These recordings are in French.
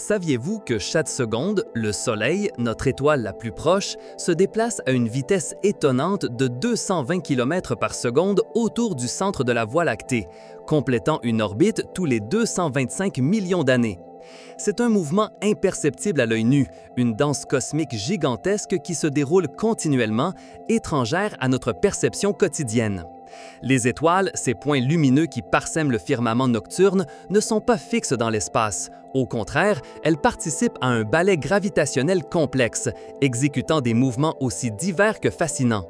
Saviez-vous que chaque seconde, le Soleil, notre étoile la plus proche, se déplace à une vitesse étonnante de 220 km par seconde autour du centre de la Voie lactée, complétant une orbite tous les 225 millions d'années? C'est un mouvement imperceptible à l'œil nu, une danse cosmique gigantesque qui se déroule continuellement, étrangère à notre perception quotidienne. Les étoiles, ces points lumineux qui parsèment le firmament nocturne, ne sont pas fixes dans l'espace. Au contraire, elles participent à un ballet gravitationnel complexe, exécutant des mouvements aussi divers que fascinants.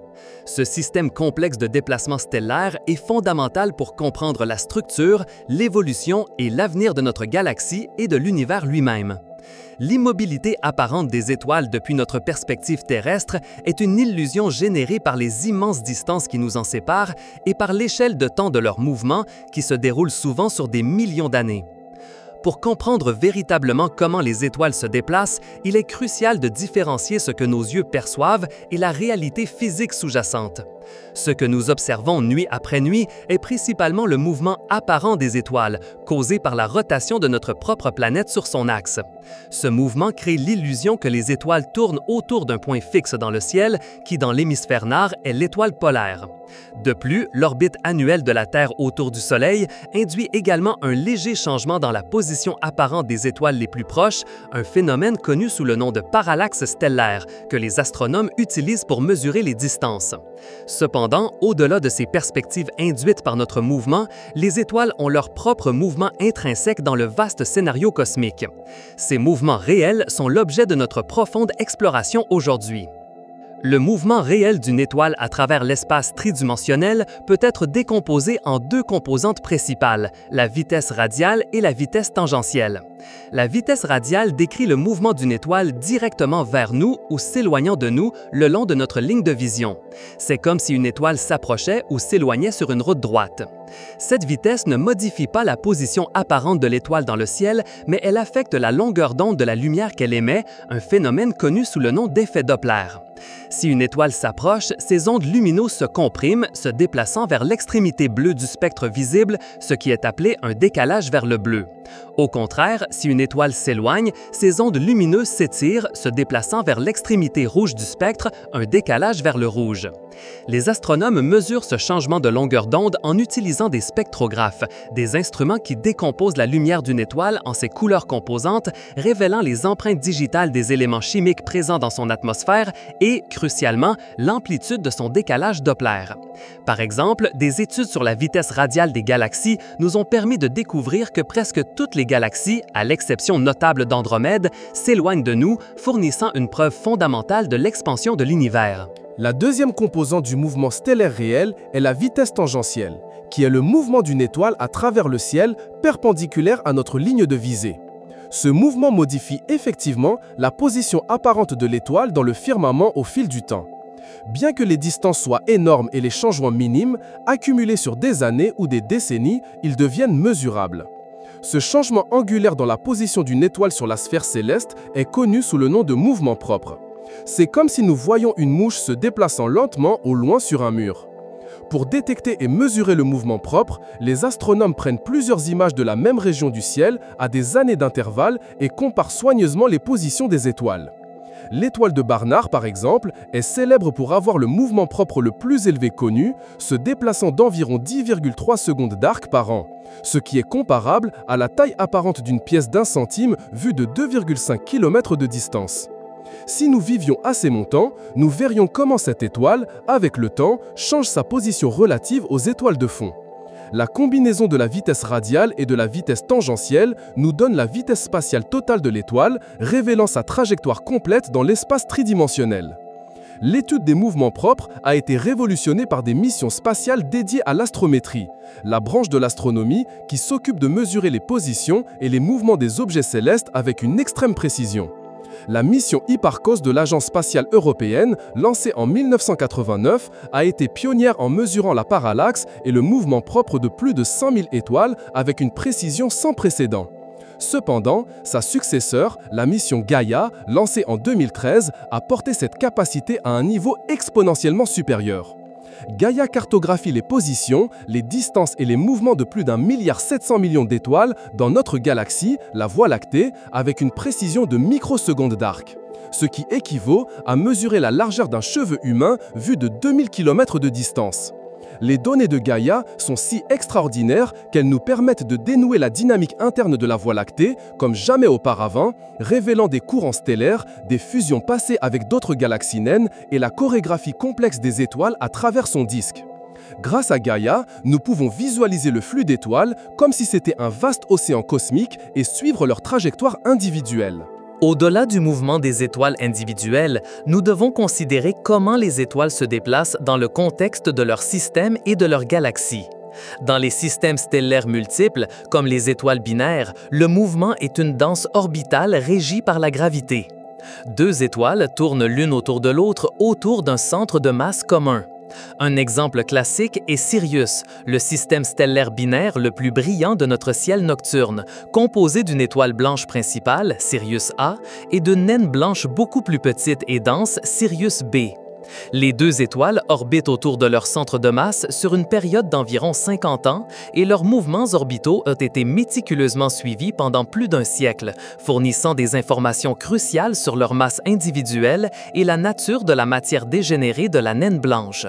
Ce système complexe de déplacement stellaire est fondamental pour comprendre la structure, l'évolution et l'avenir de notre galaxie et de l'univers lui-même. L'immobilité apparente des étoiles depuis notre perspective terrestre est une illusion générée par les immenses distances qui nous en séparent et par l'échelle de temps de leur mouvement qui se déroule souvent sur des millions d'années. Pour comprendre véritablement comment les étoiles se déplacent, il est crucial de différencier ce que nos yeux perçoivent et la réalité physique sous-jacente. Ce que nous observons nuit après nuit est principalement le mouvement apparent des étoiles, causé par la rotation de notre propre planète sur son axe. Ce mouvement crée l'illusion que les étoiles tournent autour d'un point fixe dans le ciel, qui dans l'hémisphère nord est l'étoile polaire. De plus, l'orbite annuelle de la Terre autour du Soleil induit également un léger changement dans la position apparente des étoiles les plus proches, un phénomène connu sous le nom de parallaxe stellaire, que les astronomes utilisent pour mesurer les distances. Cependant, au-delà de ces perspectives induites par notre mouvement, les étoiles ont leur propre mouvement intrinsèque dans le vaste scénario cosmique. Ces mouvements réels sont l'objet de notre profonde exploration aujourd'hui. Le mouvement réel d'une étoile à travers l'espace tridimensionnel peut être décomposé en deux composantes principales, la vitesse radiale et la vitesse tangentielle. La vitesse radiale décrit le mouvement d'une étoile directement vers nous ou s'éloignant de nous le long de notre ligne de vision. C'est comme si une étoile s'approchait ou s'éloignait sur une route droite. Cette vitesse ne modifie pas la position apparente de l'étoile dans le ciel, mais elle affecte la longueur d'onde de la lumière qu'elle émet, un phénomène connu sous le nom d'effet Doppler. Si une étoile s'approche, ces ondes lumineuses se compriment, se déplaçant vers l'extrémité bleue du spectre visible, ce qui est appelé un décalage vers le bleu. Au contraire, si une étoile s'éloigne, ces ondes lumineuses s'étirent, se déplaçant vers l'extrémité rouge du spectre, un décalage vers le rouge. Les astronomes mesurent ce changement de longueur d'onde en utilisant des spectrographes, des instruments qui décomposent la lumière d'une étoile en ses couleurs composantes, révélant les empreintes digitales des éléments chimiques présents dans son atmosphère et, crucialement, l'amplitude de son décalage Doppler. Par exemple, des études sur la vitesse radiale des galaxies nous ont permis de découvrir que presque toutes les galaxies, à l'exception notable d'Andromède, s'éloignent de nous, fournissant une preuve fondamentale de l'expansion de l'univers. La deuxième composante du mouvement stellaire réel est la vitesse tangentielle, qui est le mouvement d'une étoile à travers le ciel perpendiculaire à notre ligne de visée. Ce mouvement modifie effectivement la position apparente de l'étoile dans le firmament au fil du temps. Bien que les distances soient énormes et les changements minimes, accumulés sur des années ou des décennies, ils deviennent mesurables. Ce changement angulaire dans la position d'une étoile sur la sphère céleste est connu sous le nom de mouvement propre. C'est comme si nous voyions une mouche se déplaçant lentement au loin sur un mur. Pour détecter et mesurer le mouvement propre, les astronomes prennent plusieurs images de la même région du ciel à des années d'intervalle et comparent soigneusement les positions des étoiles. L'étoile de Barnard, par exemple, est célèbre pour avoir le mouvement propre le plus élevé connu, se déplaçant d'environ 10,3 secondes d'arc par an, ce qui est comparable à la taille apparente d'une pièce d'1 centime vue de 2,5 km de distance. Si nous vivions à ces montants, nous verrions comment cette étoile, avec le temps, change sa position relative aux étoiles de fond. La combinaison de la vitesse radiale et de la vitesse tangentielle nous donne la vitesse spatiale totale de l'étoile, révélant sa trajectoire complète dans l'espace tridimensionnel. L'étude des mouvements propres a été révolutionnée par des missions spatiales dédiées à l'astrométrie, la branche de l'astronomie qui s'occupe de mesurer les positions et les mouvements des objets célestes avec une extrême précision. La mission Hipparcos de l'Agence spatiale européenne, lancée en 1989, a été pionnière en mesurant la parallaxe et le mouvement propre de plus de 100 000 étoiles avec une précision sans précédent. Cependant, sa successeur, la mission Gaia, lancée en 2013, a porté cette capacité à un niveau exponentiellement supérieur. Gaïa cartographie les positions, les distances et les mouvements de plus d'1,7 milliard d'étoiles dans notre galaxie, la Voie lactée, avec une précision de microsecondes d'arc. Ce qui équivaut à mesurer la largeur d'un cheveu humain vu de 2000 km de distance. Les données de Gaïa sont si extraordinaires qu'elles nous permettent de dénouer la dynamique interne de la Voie lactée comme jamais auparavant, révélant des courants stellaires, des fusions passées avec d'autres galaxies naines et la chorégraphie complexe des étoiles à travers son disque. Grâce à Gaïa, nous pouvons visualiser le flux d'étoiles comme si c'était un vaste océan cosmique et suivre leur trajectoire individuelle. Au-delà du mouvement des étoiles individuelles, nous devons considérer comment les étoiles se déplacent dans le contexte de leur système et de leur galaxie. Dans les systèmes stellaires multiples, comme les étoiles binaires, le mouvement est une danse orbitale régie par la gravité. Deux étoiles tournent l'une autour de l'autre autour d'un centre de masse commun. Un exemple classique est Sirius, le système stellaire binaire le plus brillant de notre ciel nocturne, composé d'une étoile blanche principale, Sirius A, et d'une naine blanche beaucoup plus petite et dense, Sirius B. Les deux étoiles orbitent autour de leur centre de masse sur une période d'environ 50 ans et leurs mouvements orbitaux ont été méticuleusement suivis pendant plus d'un siècle, fournissant des informations cruciales sur leur masse individuelle et la nature de la matière dégénérée de la naine blanche.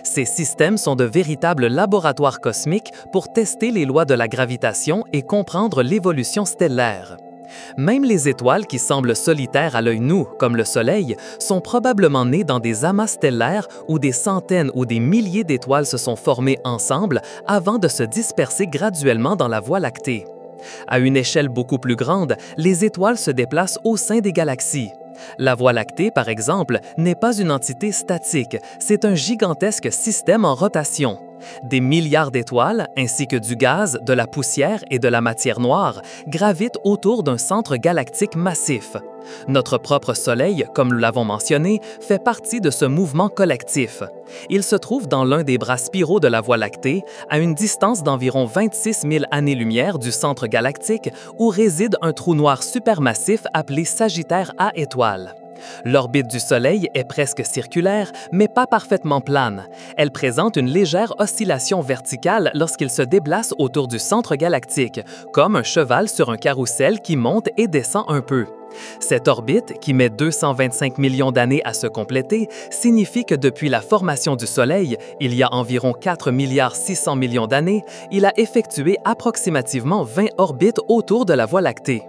Ces systèmes sont de véritables laboratoires cosmiques pour tester les lois de la gravitation et comprendre l'évolution stellaire. Même les étoiles qui semblent solitaires à l'œil nu, comme le Soleil, sont probablement nées dans des amas stellaires où des centaines ou des milliers d'étoiles se sont formées ensemble avant de se disperser graduellement dans la Voie lactée. À une échelle beaucoup plus grande, les étoiles se déplacent au sein des galaxies. La Voie lactée, par exemple, n'est pas une entité statique, c'est un gigantesque système en rotation. Des milliards d'étoiles, ainsi que du gaz, de la poussière et de la matière noire, gravitent autour d'un centre galactique massif. Notre propre Soleil, comme nous l'avons mentionné, fait partie de ce mouvement collectif. Il se trouve dans l'un des bras spiraux de la Voie lactée, à une distance d'environ 26 000 années-lumière du centre galactique, où réside un trou noir supermassif appelé Sagittaire A étoile. L'orbite du Soleil est presque circulaire, mais pas parfaitement plane. Elle présente une légère oscillation verticale lorsqu'il se déplace autour du centre galactique, comme un cheval sur un carrousel qui monte et descend un peu. Cette orbite, qui met 225 millions d'années à se compléter, signifie que depuis la formation du Soleil, il y a environ 4,6 milliards d'années, il a effectué approximativement 20 orbites autour de la Voie lactée.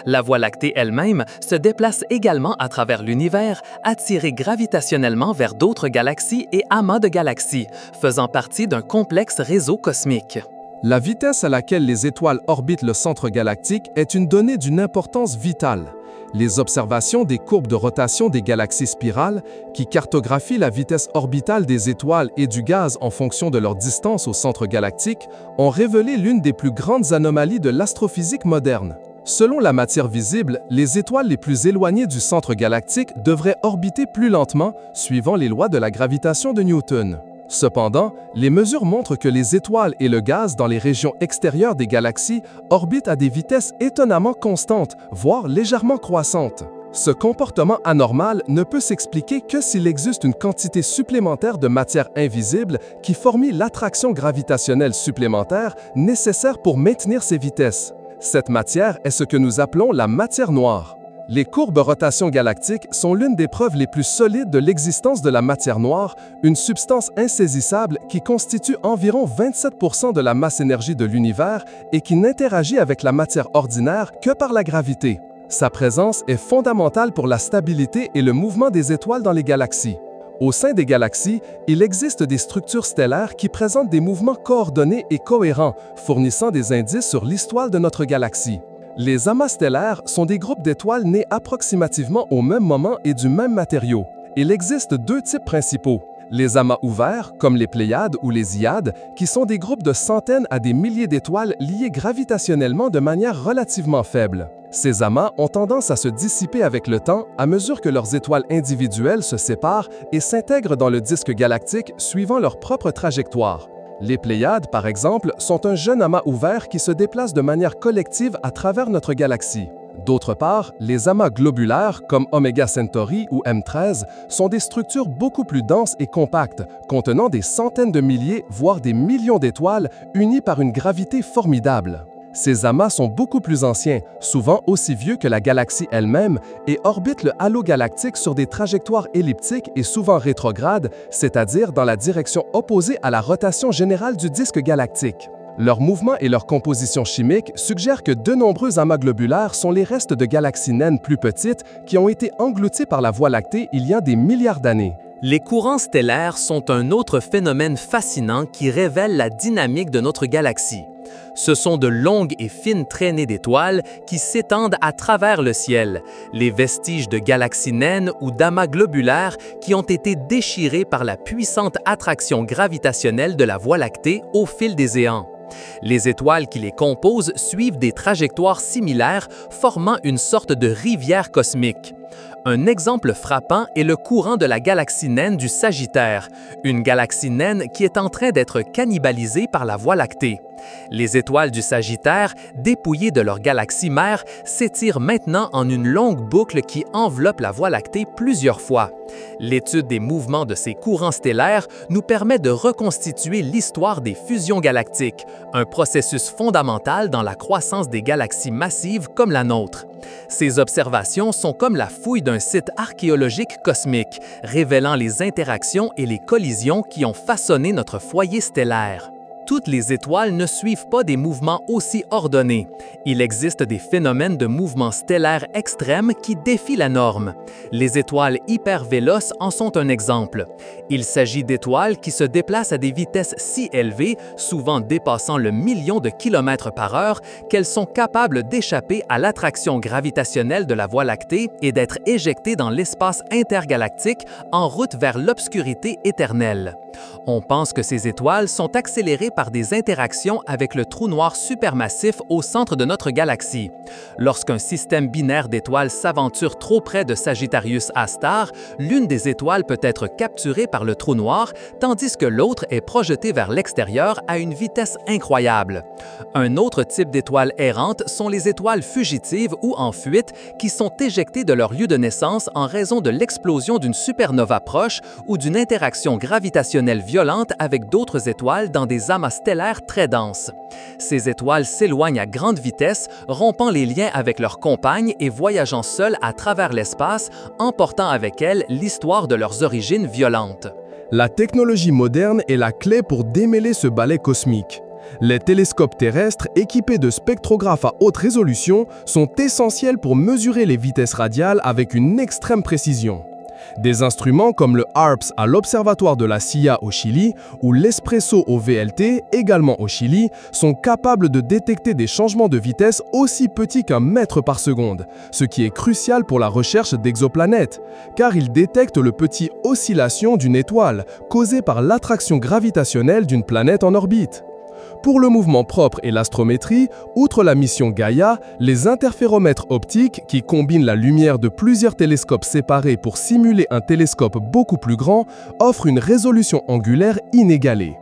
La Voie lactée elle-même se déplace également à travers l'univers, attirée gravitationnellement vers d'autres galaxies et amas de galaxies, faisant partie d'un complexe réseau cosmique. La vitesse à laquelle les étoiles orbitent le centre galactique est une donnée d'une importance vitale. Les observations des courbes de rotation des galaxies spirales, qui cartographient la vitesse orbitale des étoiles et du gaz en fonction de leur distance au centre galactique, ont révélé l'une des plus grandes anomalies de l'astrophysique moderne. Selon la matière visible, les étoiles les plus éloignées du centre galactique devraient orbiter plus lentement, suivant les lois de la gravitation de Newton. Cependant, les mesures montrent que les étoiles et le gaz dans les régions extérieures des galaxies orbitent à des vitesses étonnamment constantes, voire légèrement croissantes. Ce comportement anormal ne peut s'expliquer que s'il existe une quantité supplémentaire de matière invisible qui fournit l'attraction gravitationnelle supplémentaire nécessaire pour maintenir ces vitesses. Cette matière est ce que nous appelons la matière noire. Les courbes rotation galactique sont l'une des preuves les plus solides de l'existence de la matière noire, une substance insaisissable qui constitue environ 27% de la masse-énergie de l'univers et qui n'interagit avec la matière ordinaire que par la gravité. Sa présence est fondamentale pour la stabilité et le mouvement des étoiles dans les galaxies. Au sein des galaxies, il existe des structures stellaires qui présentent des mouvements coordonnés et cohérents, fournissant des indices sur l'histoire de notre galaxie. Les amas stellaires sont des groupes d'étoiles nés approximativement au même moment et du même matériau. Il existe deux types principaux. Les amas ouverts, comme les Pléiades ou les Hyades, qui sont des groupes de centaines à des milliers d'étoiles liées gravitationnellement de manière relativement faible. Ces amas ont tendance à se dissiper avec le temps à mesure que leurs étoiles individuelles se séparent et s'intègrent dans le disque galactique suivant leur propre trajectoire. Les Pléiades, par exemple, sont un jeune amas ouvert qui se déplace de manière collective à travers notre galaxie. D'autre part, les amas globulaires, comme Omega Centauri ou M13, sont des structures beaucoup plus denses et compactes, contenant des centaines de milliers, voire des millions d'étoiles, unies par une gravité formidable. Ces amas sont beaucoup plus anciens, souvent aussi vieux que la galaxie elle-même, et orbitent le halo galactique sur des trajectoires elliptiques et souvent rétrogrades, c'est-à-dire dans la direction opposée à la rotation générale du disque galactique. Leur mouvement et leur composition chimique suggèrent que de nombreux amas globulaires sont les restes de galaxies naines plus petites qui ont été englouties par la Voie lactée il y a des milliards d'années. Les courants stellaires sont un autre phénomène fascinant qui révèle la dynamique de notre galaxie. Ce sont de longues et fines traînées d'étoiles qui s'étendent à travers le ciel, les vestiges de galaxies naines ou d'amas globulaires qui ont été déchirés par la puissante attraction gravitationnelle de la Voie lactée au fil des éons. Les étoiles qui les composent suivent des trajectoires similaires, formant une sorte de rivière cosmique. Un exemple frappant est le courant de la galaxie naine du Sagittaire, une galaxie naine qui est en train d'être cannibalisée par la Voie lactée. Les étoiles du Sagittaire, dépouillées de leur galaxie mère, s'étirent maintenant en une longue boucle qui enveloppe la Voie lactée plusieurs fois. L'étude des mouvements de ces courants stellaires nous permet de reconstituer l'histoire des fusions galactiques, un processus fondamental dans la croissance des galaxies massives comme la nôtre. Ces observations sont comme la fouille d'un site archéologique cosmique, révélant les interactions et les collisions qui ont façonné notre foyer stellaire. Toutes les étoiles ne suivent pas des mouvements aussi ordonnés. Il existe des phénomènes de mouvements stellaires extrêmes qui défient la norme. Les étoiles hypervéloces en sont un exemple. Il s'agit d'étoiles qui se déplacent à des vitesses si élevées, souvent dépassant le million de kilomètres par heure, qu'elles sont capables d'échapper à l'attraction gravitationnelle de la Voie lactée et d'être éjectées dans l'espace intergalactique en route vers l'obscurité éternelle. On pense que ces étoiles sont accélérées par des interactions avec le trou noir supermassif au centre de notre galaxie. Lorsqu'un système binaire d'étoiles s'aventure trop près de Sagittarius A star, l'une des étoiles peut être capturée par le trou noir, tandis que l'autre est projetée vers l'extérieur à une vitesse incroyable. Un autre type d'étoiles errantes sont les étoiles fugitives ou en fuite qui sont éjectées de leur lieu de naissance en raison de l'explosion d'une supernova proche ou d'une interaction gravitationnelle violente avec d'autres étoiles dans des amas stellaires très denses. Ces étoiles s'éloignent à grande vitesse, rompant les liens avec leurs compagnes et voyageant seules à travers l'espace, emportant avec elles l'histoire de leurs origines violentes. La technologie moderne est la clé pour démêler ce ballet cosmique. Les télescopes terrestres équipés de spectrographes à haute résolution sont essentiels pour mesurer les vitesses radiales avec une extrême précision. Des instruments comme le HARPS à l'Observatoire de la CIA au Chili ou l'Espresso au VLT, également au Chili, sont capables de détecter des changements de vitesse aussi petits qu'un mètre par seconde, ce qui est crucial pour la recherche d'exoplanètes, car ils détectent le petit oscillation d'une étoile causée par l'attraction gravitationnelle d'une planète en orbite. Pour le mouvement propre et l'astrométrie, outre la mission Gaia, les interféromètres optiques, qui combinent la lumière de plusieurs télescopes séparés pour simuler un télescope beaucoup plus grand, offrent une résolution angulaire inégalée.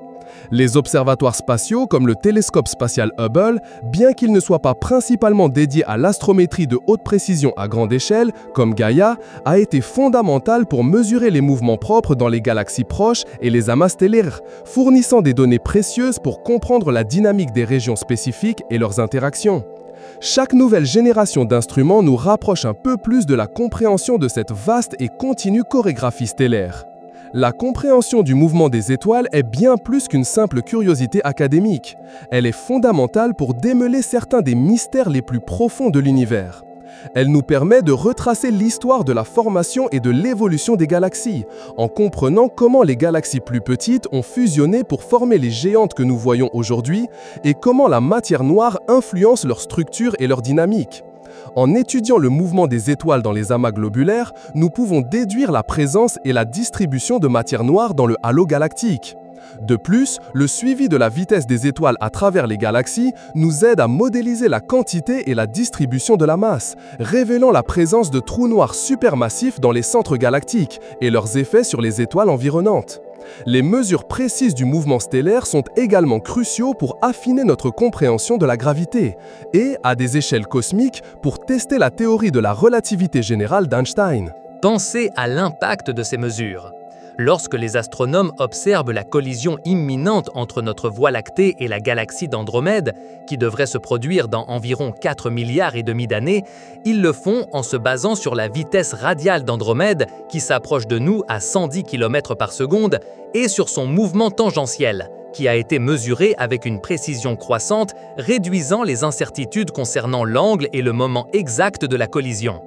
Les observatoires spatiaux comme le télescope spatial Hubble, bien qu'ils ne soient pas principalement dédiés à l'astrométrie de haute précision à grande échelle, comme Gaia, a été fondamental pour mesurer les mouvements propres dans les galaxies proches et les amas stellaires, fournissant des données précieuses pour comprendre la dynamique des régions spécifiques et leurs interactions. Chaque nouvelle génération d'instruments nous rapproche un peu plus de la compréhension de cette vaste et continue chorégraphie stellaire. La compréhension du mouvement des étoiles est bien plus qu'une simple curiosité académique. Elle est fondamentale pour démêler certains des mystères les plus profonds de l'univers. Elle nous permet de retracer l'histoire de la formation et de l'évolution des galaxies, en comprenant comment les galaxies plus petites ont fusionné pour former les géantes que nous voyons aujourd'hui et comment la matière noire influence leur structure et leur dynamique. En étudiant le mouvement des étoiles dans les amas globulaires, nous pouvons déduire la présence et la distribution de matière noire dans le halo galactique. De plus, le suivi de la vitesse des étoiles à travers les galaxies nous aide à modéliser la quantité et la distribution de la masse, révélant la présence de trous noirs supermassifs dans les centres galactiques et leurs effets sur les étoiles environnantes. Les mesures précises du mouvement stellaire sont également cruciaux pour affiner notre compréhension de la gravité et, à des échelles cosmiques, pour tester la théorie de la relativité générale d'Einstein. Pensez à l'impact de ces mesures. Lorsque les astronomes observent la collision imminente entre notre Voie lactée et la galaxie d'Andromède, qui devrait se produire dans environ 4,5 milliards d'années, ils le font en se basant sur la vitesse radiale d'Andromède, qui s'approche de nous à 110 km par seconde, et sur son mouvement tangentiel, qui a été mesuré avec une précision croissante, réduisant les incertitudes concernant l'angle et le moment exact de la collision.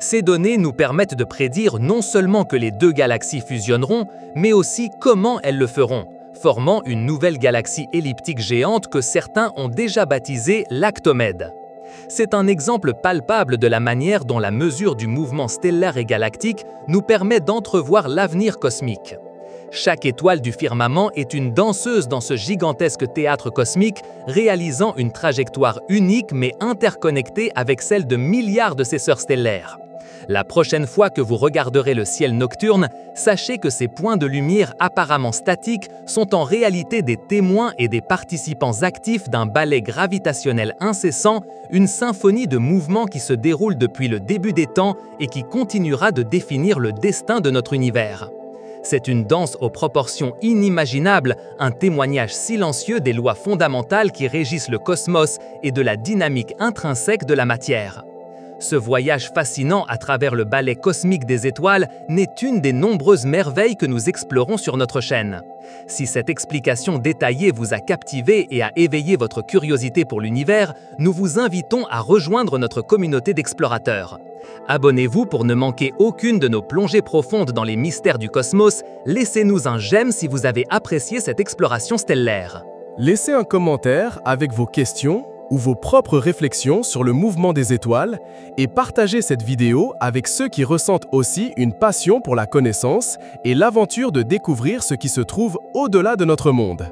Ces données nous permettent de prédire non seulement que les deux galaxies fusionneront, mais aussi comment elles le feront, formant une nouvelle galaxie elliptique géante que certains ont déjà baptisée l'Actomède. C'est un exemple palpable de la manière dont la mesure du mouvement stellaire et galactique nous permet d'entrevoir l'avenir cosmique. Chaque étoile du firmament est une danseuse dans ce gigantesque théâtre cosmique, réalisant une trajectoire unique mais interconnectée avec celle de milliards de ses sœurs stellaires. La prochaine fois que vous regarderez le ciel nocturne, sachez que ces points de lumière apparemment statiques sont en réalité des témoins et des participants actifs d'un ballet gravitationnel incessant, une symphonie de mouvements qui se déroule depuis le début des temps et qui continuera de définir le destin de notre univers. C'est une danse aux proportions inimaginables, un témoignage silencieux des lois fondamentales qui régissent le cosmos et de la dynamique intrinsèque de la matière. Ce voyage fascinant à travers le ballet cosmique des étoiles n'est une des nombreuses merveilles que nous explorons sur notre chaîne. Si cette explication détaillée vous a captivé et a éveillé votre curiosité pour l'univers, nous vous invitons à rejoindre notre communauté d'explorateurs. Abonnez-vous pour ne manquer aucune de nos plongées profondes dans les mystères du cosmos. Laissez-nous un j'aime si vous avez apprécié cette exploration stellaire. Laissez un commentaire avec vos questions ou vos propres réflexions sur le mouvement des étoiles et partagez cette vidéo avec ceux qui ressentent aussi une passion pour la connaissance et l'aventure de découvrir ce qui se trouve au-delà de notre monde.